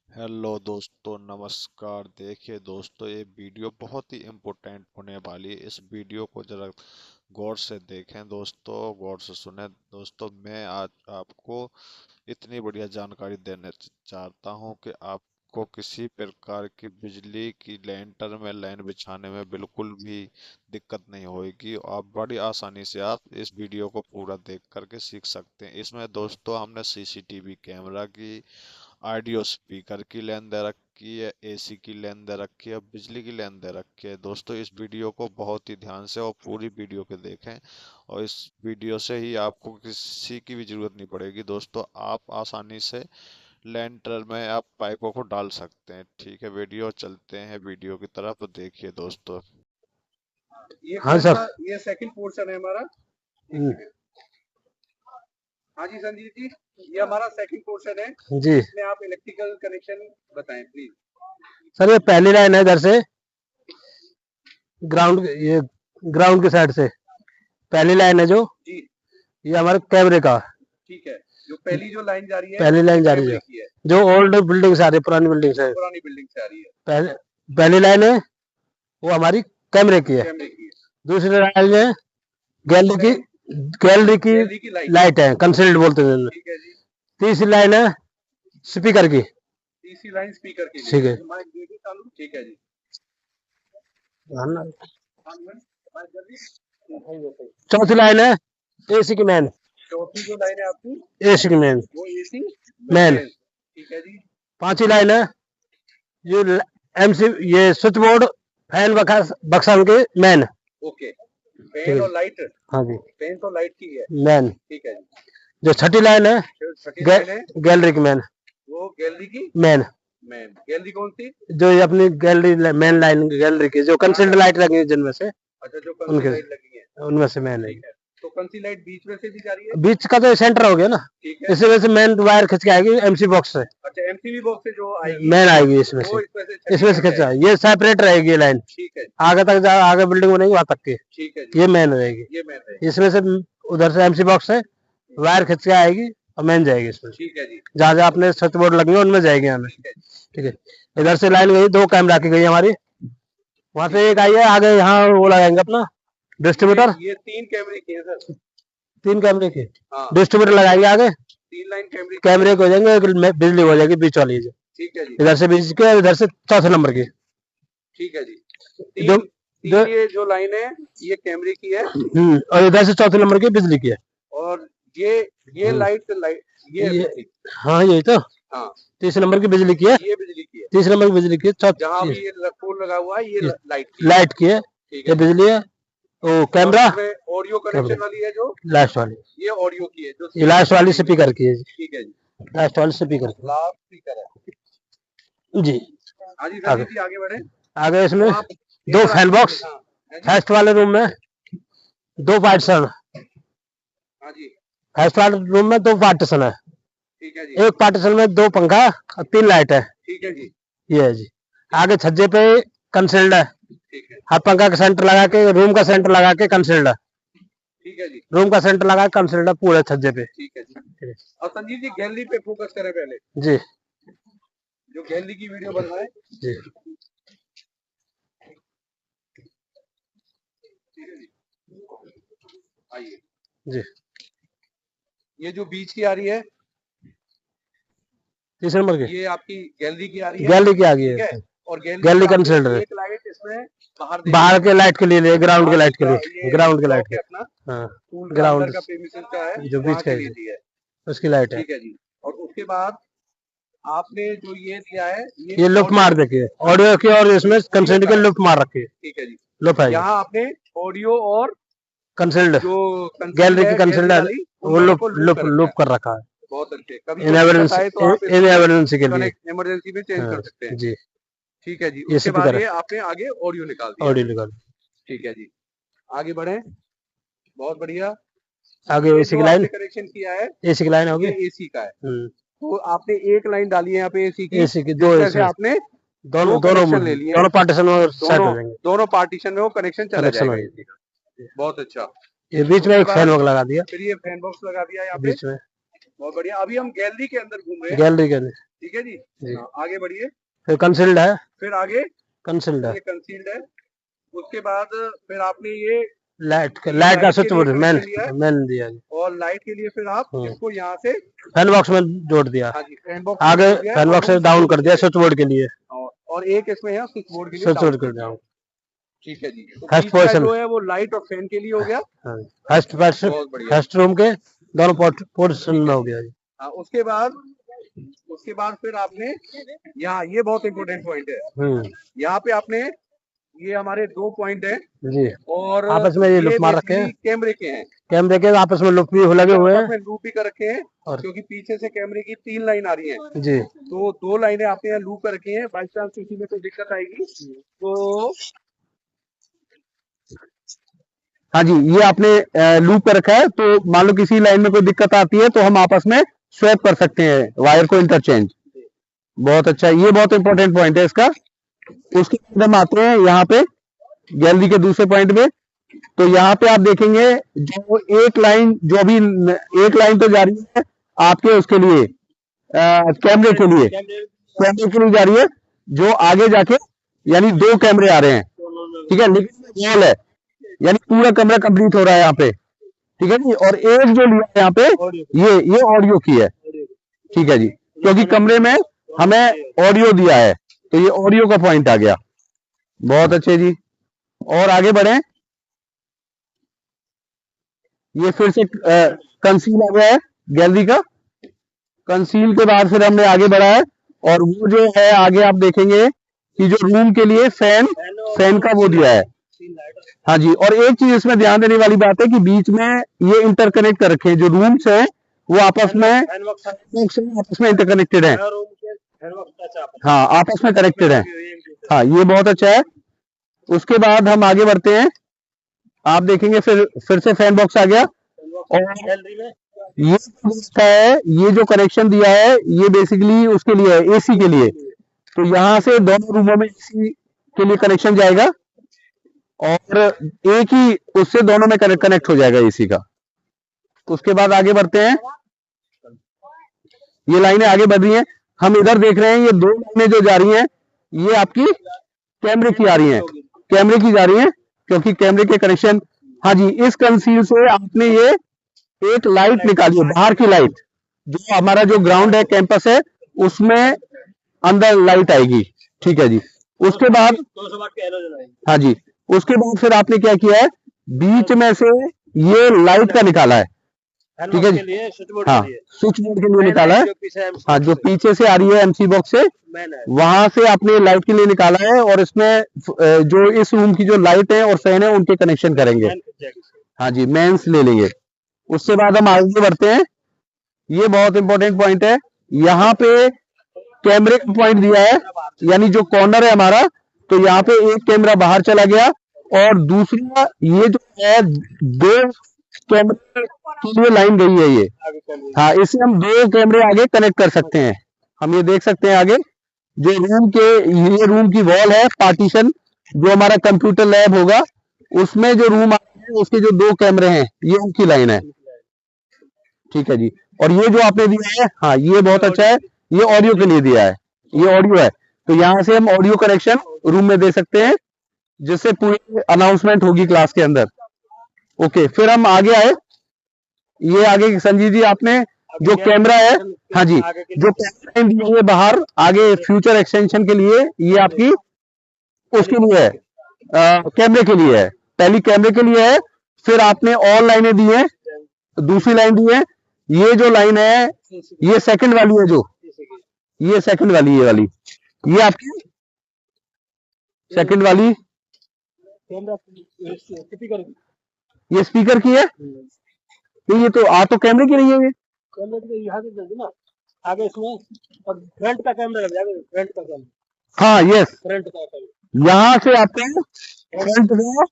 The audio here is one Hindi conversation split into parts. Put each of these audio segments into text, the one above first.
हेलो दोस्तों, नमस्कार। देखिए दोस्तों, ये वीडियो बहुत ही इम्पोर्टेंट होने वाली है। इस वीडियो को जरा गौर से देखें दोस्तों, गौर से सुने दोस्तों। मैं आज आपको इतनी बढ़िया जानकारी देना चाहता हूँ कि आपको किसी प्रकार की बिजली की लैंटर में लाइन बिछाने में बिल्कुल भी दिक्कत नहीं होगी। आप बड़ी आसानी से आप इस वीडियो को पूरा देख करके सीख सकते हैं। इसमें दोस्तों हमने सीसीटीवी कैमरा की, ऑडियो स्पीकर की लाइन दे रखी है, एसी की लाइन दे रखी है, बिजली की लाइन दे रखी है। दोस्तों इस वीडियो को बहुत ही ध्यान से और पूरी वीडियो को देखें, और इस वीडियो से ही आपको किसी की भी जरूरत नहीं पड़ेगी दोस्तों। आप आसानी से लेंटर में आप पाइपों को डाल सकते हैं। ठीक है, वीडियो चलते हैं वीडियो की तरफ, देखिए दोस्तों। ये हाँ सर, ये सेकंड पोर्शन है हमारा। हाँ जी संजीव जी, ये हमारा सेकंड पोर्शन है जी। इसमें आप इलेक्ट्रिकल कनेक्शन बताएं प्लीज। सर ये पहली लाइन है इधर से ग्राउंड की साइड से पहली लाइन है जो जी, ये हमारे कैमरे का। ठीक है, जो पहली जो लाइन जा रही है, पहली लाइन जा रही है जो ओल्ड बिल्डिंग से आ रही है, पुरानी बिल्डिंग से आ रही है। पहली लाइन है वो हमारी कैमरे की है। दूसरी लाइन है गैलरी की लाइट है, कंसील्ड बोलते हैं। ठीक है जी। तीसरी लाइन है स्पीकर की। तीसरी लाइन स्पीकर की। ठीक है, ठीक है जी। चौथी लाइन है एसी की मैन। चौथी जो लाइन है आपकी एसी की मैन, वो एसी मैन। ठीक है जी। पांचवी लाइन है ये एमसी, ये स्विच बोर्ड फैन बक्सन के मैन। ओके, फैन और लाइट। हाँ जी, फैन तो लाइट की है मैन। ठीक है जी। जो छठी लाइन है गैलरी की मैन। वो गैलरी की मैन। गैलरी कौन सी? जो ये अपनी गैलरी मेन लाइन गैलरी की जो कंसील्ड लाइट लगी है जिनमें से। अच्छा, जो कंसील्ड लाइट लगी है उनमें से मैन है। तो कंसील्ड लाइट बीच में से भी जा रही है? बीच का तो सेंटर हो गया ना, इसी वजह से मेन वायर खिंच के आएगी एमसी बॉक्स से। अच्छा, एमसीबी बॉक्स से जो आएगी मैन आएगी इसमें से खिंचा, ये सेपरेट रहेगी ये लाइन। ठीक है, आगे तक आगे बिल्डिंग बनेगी वहां तक की। ठीक है, ये मैन रहेगी, ये मैन रहेगी। इसमें से उधर से एमसी बॉक्स से वायर खिंच के आएगी और मैन जाएगी इसमें। ठीक है जी, जहाँ जहाँ अपने स्विच बोर्ड लगेंगे उनमें जाएगी हमें। ठीक है, इधर से लाइन गई, दो कैमरा की गई हमारी, वहां से एक आई है आगे, यहाँ वो लगाएंगे अपना डिस्ट्रीब्यूटर। ये तीन कैमरे की है सर, तीन कैमरे के डिस्ट्रीब्यूटर लगाएंगे आगे। तीन लाइन कैमरे के हो जाएंगे, एक बिजली हो जाएगी बीच वाली। ठीक है जी, इधर से बीच के, इधर से चौथे नंबर की। ठीक है जी। ये जो लाइन है ये कैमरे की है, और इधर से चौथे नंबर की बिजली की है। और ये लाइट ये हाँ यही तो। हाँ, तीसरे नंबर की बिजली की है, ये बिजली की है। तीसरे नंबर की बिजली की है, जहाँ भी ये पोल लगा हुआ है ये लाइट की है, ये बिजली है। ओ कैमरा ऑडियो कनेक्शन वाली है जो लास्ट वाली, ये ऑडियो की है, जो ये लास्ट वाली स्पीकर की है। ठीक है जी, लास्ट वाली स्पीकर है जी। आगे बढ़े। आगे इसमें दो फैन बॉक्स, फर्स्ट वाले रूम में दो पार्टीशन। हाँ जी, फर्स्ट वाले रूम में दो पार्टीशन है। ठीक है जी, एक पार्टीशन में दो पंखा और तीन लाइट है। ठीक है जी, ये है जी। आगे छज्जे पे कंसील्ड है। ठीक है, हर पंखा का सेंटर लगा के, रूम का सेंटर लगा के कंसील्ड है। ठीक है जी, रूम का सेंटर लगा के कंसील्ड है पूरे छज्जे पे। ठीक है जी। और संजीव जी गैलरी पे फोकस करें पहले जी, जो गैलरी की वीडियो बन रहा है जी। आइए जी, ये जो बीच की आ रही है तीसरे नंबर की, ये आपकी गैलरी की आ रही है, गैलरी की आ गई है। और गैलरी कंसील्ड है। एक लाइट इसमें बाहर के लाइट के लिए, ग्राउंड के लाइट के लिए, ग्राउंड के लाइट के अपना ग्राउंड का परमिशन का है जो बीच का है उसकी लाइट है। ठीक है जी। और उसके बाद आपने जो ये दिया है ये लुफ्ट मार देखिए ऑडियो की, और इसमें कंसील्ड के लुफ्ट मार रखी है। ठीक है जी, लुफ्ट है यहाँ आपने ऑडियो और कंसील्ड जो गैलरी की कंसील्ड है वो लुफ्ट कर रखा है। बहुत अच्छे, कभी इमरजेंसी के लिए, इमरजेंसी में चेंज कर सकते हैं जी। ठीक है जी, उसके बाद ये आपने आगे ऑडियो निकाल दिया। ऑडियो निकाल, ठीक है जी। आगे बढ़े, बहुत बढ़िया। आगे एसी की लाइन कनेक्शन किया है, एसी की लाइन होगी, एसी का है। तो आपने एक लाइन डाली है यहाँ पे एसी की दो, ऐसे आपने दोनों ले लिए, दोनों पार्टीशन में सेट हो जाएंगे, दोनों पार्टीशन में वो कनेक्शन चला जाएगा। बहुत अच्छा, ये बीच में एक फैन बॉक्स लगा दिया, फिर ये फैन बॉक्स लगा दिया यहाँ बीच में। बहुत बढ़िया। अभी हम गैलरी के अंदर घूम रहे हैं, गैलरी के अंदर ठीक है जी। आगे बढ़िए। फिर कंसील्ड है, फिर आगे कंसील्ड है, ये कंसील्ड है। उसके बाद फिर आपने ये लाइट का स्विच बोर्ड मैन दिया जी। और लाइट के लिए फिर आप इसको यहाँ से फैन बॉक्स में जोड़ दिया। हाँ जी, फैन बॉक्स आगे फैन बॉक्स से डाउन कर दिया स्विच बोर्ड के लिए, और एक इसमें है स्विच बोर्ड के लिए स्विच बोर्ड कर दिया। ठीक है जी। तो फर्स्ट तीसरा पोर्शन जो है वो लाइट और फैन के लिए हो गया। फर्स्ट रूम के दोनों पोर्शन में हो गया जी। हाँ, उसके बाद फिर आपने यहाँ ये बहुत इंपॉर्टेंट पॉइंट है, यहाँ पे आपने ये हमारे 2 पॉइंट है जी, और आपस में ये लुप मार रखे हैं, कैमरे के हैं, कैमरे के आपस में लुप भी लगे हुए हैं, लूप भी कर रखे हैं। और क्योंकि पीछे से कैमरे की 3 लाइन आ रही हैं जी, तो 2 लाइनें आपने यहाँ लूप कर रखी हैं। बाई चांस किसी में कोई दिक्कत आएगी तो हाँ जी, ये आपने लूप कर रखा है, तो मान लो किसी लाइन में कोई दिक्कत आती है तो हम आपस में स्वैप कर सकते हैं वायर को, इंटरचेंज। बहुत अच्छा, ये बहुत इंपॉर्टेंट पॉइंट है इसका। उसके बाद हम आते हैं यहाँ पे गैलरी के दूसरे पॉइंट में। तो यहाँ पे आप देखेंगे जो एक लाइन तो जा रही है आपके उसके लिए कैमरे के लिए जा रही है, जो आगे जाके यानी 2 कैमरे आ रहे हैं, ठीक है, लेकिन वॉल है यानी पूरा कमरा कंप्लीट हो रहा है यहाँ पे, ठीक है जी। और एक जो लिया है यहाँ पे ये ऑडियो की है, ठीक है जी, क्योंकि कमरे में हमें ऑडियो दिया है तो ये ऑडियो का पॉइंट आ गया। बहुत अच्छे जी, और आगे बढ़े। ये फिर से कंसील आ गया है गैलरी का। कंसील के बाद फिर हमने आगे बढ़ा है और वो जो है आगे आप देखेंगे कि जो रूम के लिए फैन का वो दिया है। हाँ जी, और एक चीज इसमें ध्यान देने वाली बात है कि बीच में ये इंटरकनेक्ट कर रखे हैं, जो रूम्स हैं वो आपस में इंटरकनेक्टेड है। हाँ, आपस में कनेक्टेड है। हाँ, ये बहुत अच्छा है। उसके बाद हम आगे बढ़ते हैं, आप देखेंगे फिर से फैन बॉक्स आ गया। और ये जो कनेक्शन दिया है ये बेसिकली उसके लिए है, एसी के लिए। तो यहाँ से दोनों रूमों में एसी के लिए कनेक्शन जाएगा और एक ही उससे दोनों में कनेक्ट हो जाएगा एसी का। उसके बाद आगे बढ़ते हैं, ये लाइनें आगे बढ़ रही हैं। हम इधर देख रहे हैं ये 2 लाइनें जो जा रही हैं ये आपकी कैमरे की आ रही हैं, कैमरे की जा रही हैं क्योंकि कैमरे के कनेक्शन। हाँ जी, इस कंसील से आपने ये एक लाइट निकाली है, बाहर की लाइट, जो हमारा जो ग्राउंड है, कैंपस है, उसमें अंदर लाइट आएगी, ठीक है जी। उसके बाद हाँ जी, उसके बाद फिर आपने क्या किया है, बीच में से ये लाइट का निकाला है, ठीक है जी। हाँ, स्विच बोर्ड के लिए निकाला है। हाँ, जो पीछे से आ रही है एमसी बॉक्स से, वहां से आपने लाइट के लिए निकाला है और इसमें जो इस रूम की जो लाइट है और फैन है उनके कनेक्शन करेंगे। हाँ जी, मेंस ले लेंगे। उसके बाद हम आगे बढ़ते हैं, ये बहुत इंपॉर्टेंट पॉइंट है। यहाँ पे कैमरे का पॉइंट दिया है, यानी जो कॉर्नर है हमारा, तो यहाँ पे एक कैमरा बाहर चला गया और दूसरा ये जो है 2 कैमरे के लिए लाइन गई है ये। हाँ, इससे हम 2 कैमरे आगे कनेक्ट कर सकते हैं। हम ये देख सकते हैं आगे जो ये रूम की वॉल है, पार्टीशन, जो हमारा कंप्यूटर लैब होगा उसमें जो रूम आता है उसके जो 2 कैमरे हैं ये उनकी लाइन है, ठीक है जी। और ये जो आपने दिया है, हाँ, ये बहुत अच्छा है, ये ऑडियो के लिए दिया है, ये ऑडियो है, तो यहाँ से हम ऑडियो कनेक्शन रूम में दे सकते हैं जिससे पूरी अनाउंसमेंट होगी क्लास के अंदर। ओके, फिर हम आगे आए, ये आगे संजीव जी आपने जो कैमरा है, हाँ जी, जो कैमरा दी है बाहर आगे फ्यूचर एक्सटेंशन के लिए, ये आपकी उसके लिए है, कैमरे के लिए है, पहली कैमरे के लिए है। फिर आपने और लाइनें दी है, दूसरी लाइन दी है, ये जो लाइन है ये सेकंड वाली है, जो ये सेकंड वाली, ये वाली ये आपकी सेकंड वाली, ये स्पीकर की है। तो ये तो आ तो कैमरे की नहीं है, ये कैमरे की यहाँ से ना आगे इसमें और फ्रंट का कैमरा लग जाएगा, फ्रंट का कैमरा। हाँ, यस, फ्रंट का कैमरा, यहाँ से आपका फ्रंट में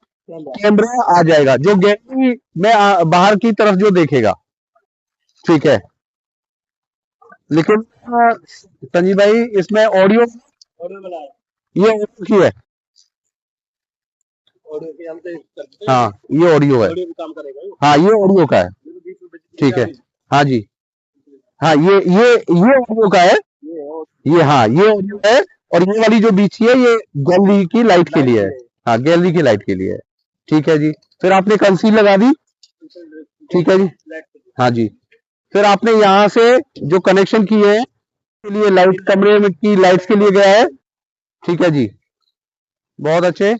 कैमरा आ जाएगा जो गैलरी में बाहर की तरफ जो देखेगा, ठीक है। लेकिन संजीव भाई इसमें ऑडियो ये ऑडियो की है, हाँ, ये ऑडियो है, हाँ, ये ऑडियो का है, ठीक है। हाँ जी, हाँ, ये ऑडियो का है, ये, हाँ ये ऑडियो है, और ये वाली जो बीच की है ये गैलरी की लाइट के लिए है। हाँ, गैलरी की लाइट के लिए है। ठीक है जी। फिर आपने कंसील लगा दी। ठीक है जी। हाँ जी। फिर आपने यहाँ से जो कनेक्शन किए हैं के लिए लाइट, कमरे में की लाइट्स के लिए गया है। ठीक है जी, बहुत अच्छे।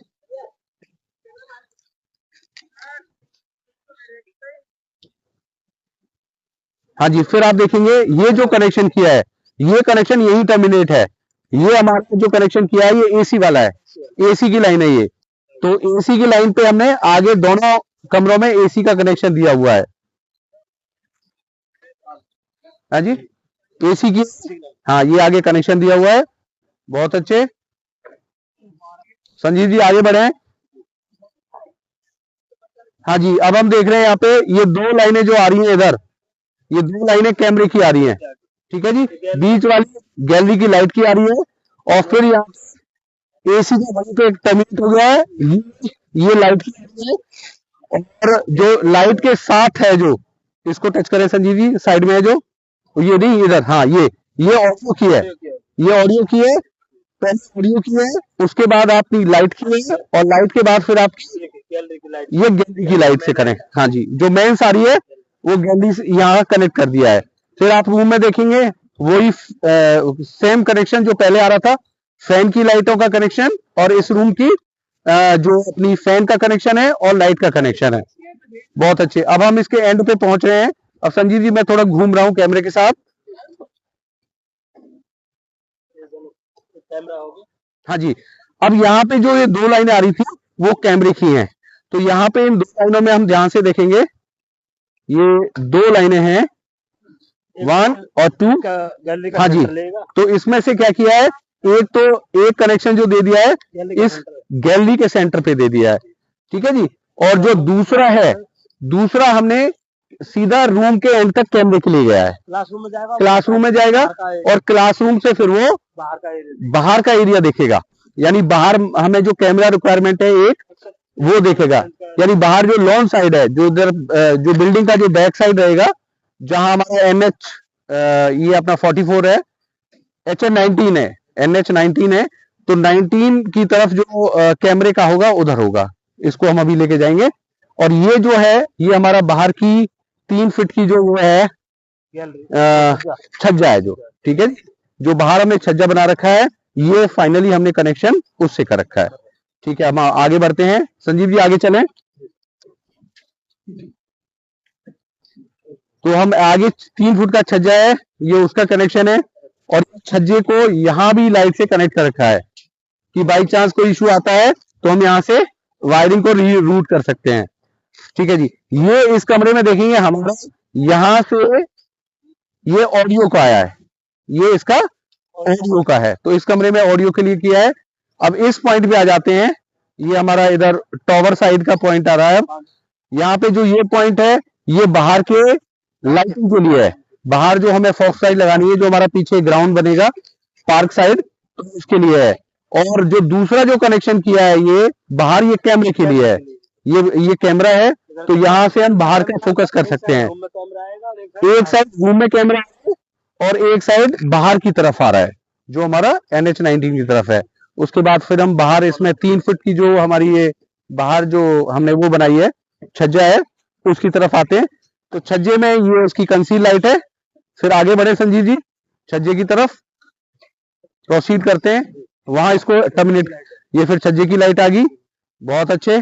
हाँ जी, फिर आप देखेंगे ये जो कनेक्शन किया है, ये कनेक्शन यही टर्मिनेट है। ये हमारा जो कनेक्शन किया है ये एसी वाला है, एसी की लाइन है ये। तो एसी की लाइन पे हमने आगे दोनों कमरों में एसी का कनेक्शन दिया हुआ है। हाँ जी, एसी की, हाँ ये आगे कनेक्शन दिया हुआ है। बहुत अच्छे संजीव जी, आगे बढ़े। हाँ जी, अब हम देख रहे हैं यहाँ पे ये दो लाइनें जो आ रही हैं इधर, ये दो लाइनें कैमरे की आ रही हैं। ठीक है जी, बीच वाली गैलरी की लाइट की आ रही है, और फिर यहाँ एसी का वहीं पे टर्मिनेट हो गया है, ये लाइट की आ रही है। और जो लाइट के साथ है, जो इसको टच करें संजीव जी, साइड में है जो, ये नहीं इधर, हाँ ये ऑडियो की है, ये ऑडियो की है, पहले ऑडियो की है, उसके बाद आपकी लाइट की है, और लाइट के बाद फिर आपकी ये गैलरी की लाइट से कनेक्ट। हाँ जी, जो मेंस आ रही है वो गैलरी से यहाँ कनेक्ट कर दिया है। फिर आप रूम में देखेंगे वही सेम कनेक्शन जो पहले आ रहा था, फैन की लाइटों का कनेक्शन, और इस रूम की जो अपनी फैन का कनेक्शन है और लाइट का कनेक्शन है। बहुत अच्छे। अब हम इसके एंड पे पहुंच रहे हैं। अब संजीव जी, मैं थोड़ा घूम रहा हूँ कैमरे के साथ। हाँ जी, अब यहाँ पे जो ये दो लाइनें आ रही थी वो कैमरे की हैं। तो यहाँ पे इन दो लाइनों में हम ध्यान से देखेंगे, ये दो लाइनें हैं, 1 और 2। हाँ जी, तो इसमें से क्या किया है, एक कनेक्शन जो दे दिया है इस गैलरी के सेंटर पे दे दिया है। ठीक है जी। और जो दूसरा है, दूसरा हमने सीधा रूम के एंड तक कैमरे के लिए गया है, क्लासरूम में जाएगा, और क्लासरूम से फिर वो बाहर का एरिया देखेगा। यानी बाहर हमें जो कैमरा रिक्वायरमेंट है एक, वो देखेगा। यानी बाहर जो लॉन साइड है, जो उधर जो बिल्डिंग का जो बैक साइड रहेगा, जहां हमारा NH ये अपना 44 है, HN19 है, NH19 है, तो 19 की तरफ जो कैमरे का होगा उधर होगा। इसको हम अभी लेके जाएंगे। और ये जो है, ये हमारा बाहर की 3 फीट की जो वो है छज्जा है जो, ठीक है, जो बाहर हमने छज्जा बना रखा है, ये फाइनली हमने कनेक्शन उससे कर रखा है। ठीक है, हम आगे बढ़ते हैं। संजीव जी आगे चलें। तो हम आगे 3 फुट का छज्जा है, ये उसका कनेक्शन है, और छज्जे को यहां भी लाइट से कनेक्ट कर रखा है कि बाई चांस कोई इशू आता है तो हम यहाँ से वायरिंग को रीरूट कर सकते हैं। ठीक है जी। ये इस कमरे में देखेंगे हमारा यहां से ये ऑडियो का आया है, ये इसका ऑडियो का है, तो इस कमरे में ऑडियो के लिए किया है। अब इस पॉइंट पे आ जाते हैं, ये हमारा इधर टॉवर साइड का पॉइंट आ रहा है। यहाँ पे जो ये पॉइंट है, ये बाहर के लाइटिंग के लिए है। बाहर जो हमें फॉक्स साइड लगानी है, जो हमारा पीछे ग्राउंड बनेगा पार्क साइड, तो उसके लिए है। और जो दूसरा जो कनेक्शन किया है ये बाहर, ये कैमरे के लिए है। ये कैमरा है, तो यहाँ से हम बाहर का फोकस कर सकते हैं। एक साइड रूम में कैमरा है और एक साइड बाहर की तरफ आ रहा है, जो हमारा NH19 की तरफ है। उसके बाद फिर हम बाहर इसमें 3 फुट की जो हमारी ये बाहर जो हमने वो बनाई है छज्जा है, उसकी तरफ आते हैं। तो छज्जे में ये उसकी कंसील लाइट है। फिर आगे बढ़े संजीव जी, छज्जे की तरफ प्रोसीड करते हैं, वहां इसको टर्मिनेट। ये फिर छज्जे की लाइट आ गई। बहुत अच्छे।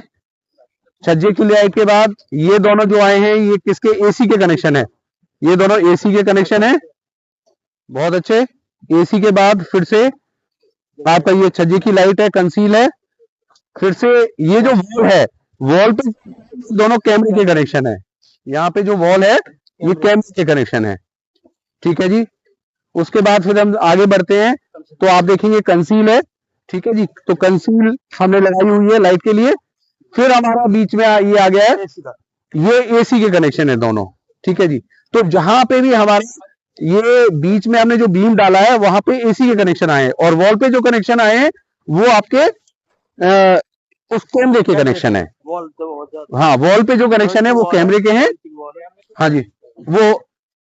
छज्जे की लाइट के बाद ये दोनों जो आए हैं, ये किसके, AC के कनेक्शन है, ये दोनों AC के कनेक्शन है। बहुत अच्छे। AC के बाद फिर से आपका ये छज्जे की लाइट है, कंसील है। फिर से ये जो वॉल है, वॉल पे दोनों कैमरे के कनेक्शन है। यहाँ पे जो वॉल है ये कैमरे के कनेक्शन है। ठीक है जी। उसके बाद फिर हम आगे बढ़ते हैं, तो आप देखेंगे कंसील है। ठीक है जी, तो कंसील हमने लगाई हुई है लाइट के लिए। फिर हमारा बीच में ये आ गया है, ये AC के कनेक्शन है दोनों। ठीक है जी। तो जहां पे भी हमारे ये बीच में हमने जो बीम डाला है, वहां पे AC के कनेक्शन आए हैं, और वॉल पे जो कनेक्शन आए हैं वो आपके उस कैमरे के कनेक्शन है। हाँ, वॉल पे जो कनेक्शन है वो कैमरे के हैं। हाँ जी, वो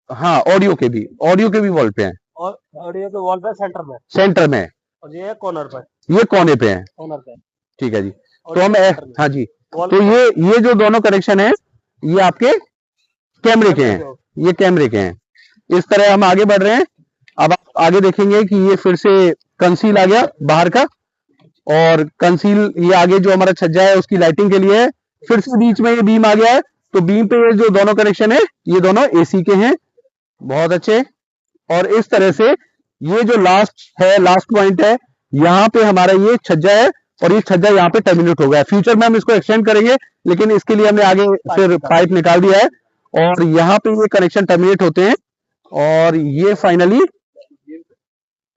हाँ ऑडियो के भी वॉल पे हैं। और ये तो वॉल पे सेंटर में, सेंटर में, और ये कॉर्नर पे, ये कोने पे है। कॉर्नर पे। ठीक है जी। और तो हम ये center में। हाँ जी, वॉल तो ये जो दोनों कनेक्शन है ये आपके कैमरे के हैं, पे। ये कैमरे के हैं। इस तरह हम आगे बढ़ रहे हैं। अब आप आगे देखेंगे कि ये फिर से कंसील आ गया बाहर का, और कंसील ये आगे जो हमारा छज्जा है उसकी लाइटिंग के लिए है। फिर से बीच में ये बीम आ गया है, तो बीम पे ये जो दोनों कनेक्शन है ये दोनों एसी के हैं। बहुत अच्छे। और इस तरह से ये जो लास्ट है, लास्ट पॉइंट है, यहाँ पे हमारा ये छज्जा है, और ये छज्जा यहाँ पे टर्मिनेट हो गया है। फ्यूचर में हम इसको एक्सटेंड करेंगे, लेकिन इसके लिए हमने आगे फिर पाइप निकाल दिया है, और यहाँ पे ये कनेक्शन टर्मिनेट होते हैं, और ये फाइनली,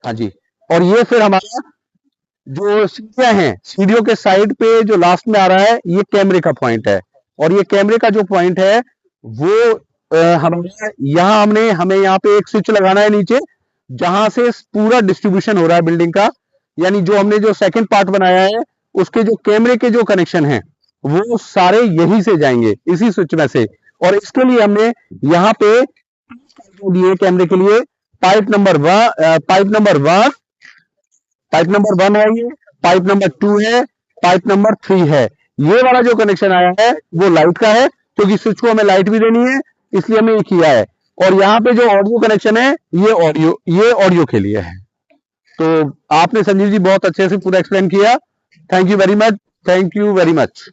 हाँ जी, और ये फिर हमारा जो सीढ़ियां हैं, सीढ़ियों के साइड पे जो लास्ट में आ रहा है ये कैमरे का पॉइंट है। और ये कैमरे का जो पॉइंट है वो हमें यहाँ पे एक स्विच लगाना है नीचे, जहां से पूरा डिस्ट्रीब्यूशन हो रहा है बिल्डिंग का। यानी जो हमने जो सेकंड पार्ट बनाया है उसके जो कैमरे के जो कनेक्शन हैं वो सारे यहीं से जाएंगे, इसी स्विच में से। और इसके लिए हमने यहाँ पे दिए कैमरे के लिए पाइप नंबर 1 है, ये पाइप नंबर 2 है, पाइप नंबर 3 है। ये वाला जो कनेक्शन आया है वो लाइट का है, क्योंकि स्विच को हमें लाइट भी देनी है, इसलिए हमने ये किया है। और यहाँ पे जो ऑडियो कनेक्शन है ये ऑडियो के लिए है। तो आपने संजीव जी बहुत अच्छे से पूरा एक्सप्लेन किया। Thank you very much.